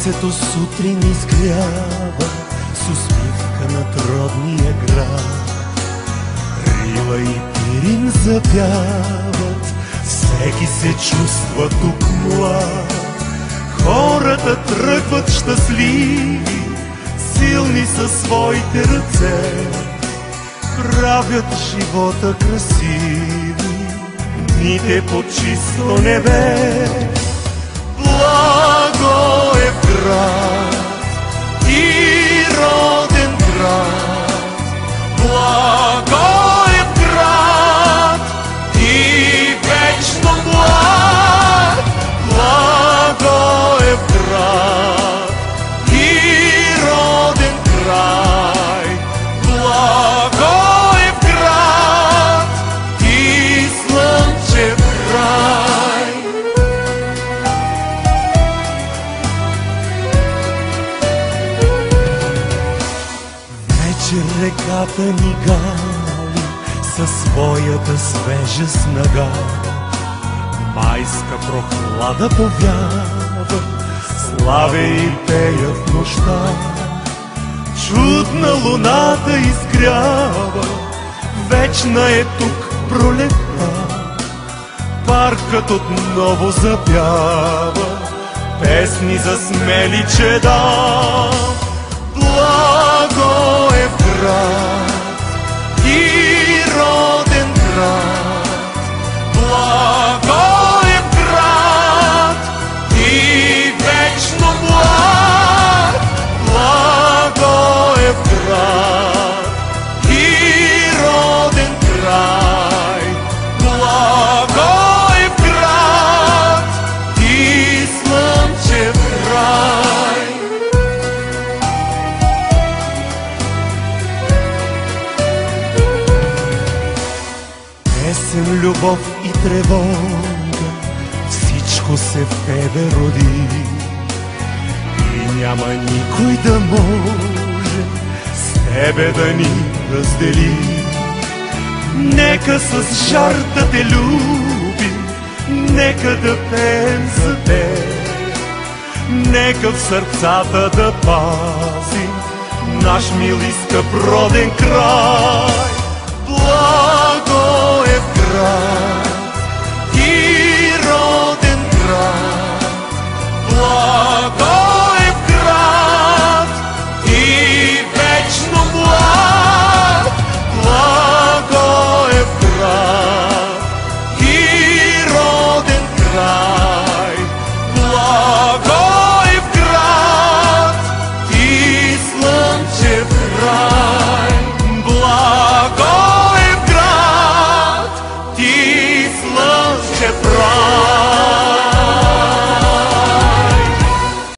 Слънцето сутрин изгрява с усмивка над родния град. Рила и Пирин запяват, всеки се чувства тук млад. Хората тръгват щастливи, силни със своите ръце, правят живота красиви, дните под чисто небе. Благоевград и роден град, Благоевград и вечно млад. Благоевград и роден край, Благоевград и слънчев край. Вечер реката ни гали със своята свежа снага. Майска прохлада повява, славя и пея в нощта. Чудна луната изгрява, вечна е тук пролетта. Паркът отново запява песни за смели чеда. Благоевград и роден град, Благоевград и вечно млад. Благоевград и роден край, Благоевград и слънчев край. Песен, любов и тревога, всичко се в тебе роди. И няма никой да може с тебе да ни раздели. Нека с жар да те любим, нека да пеем за теб. Нека в сърцата да пазим наш мил и скъп роден край.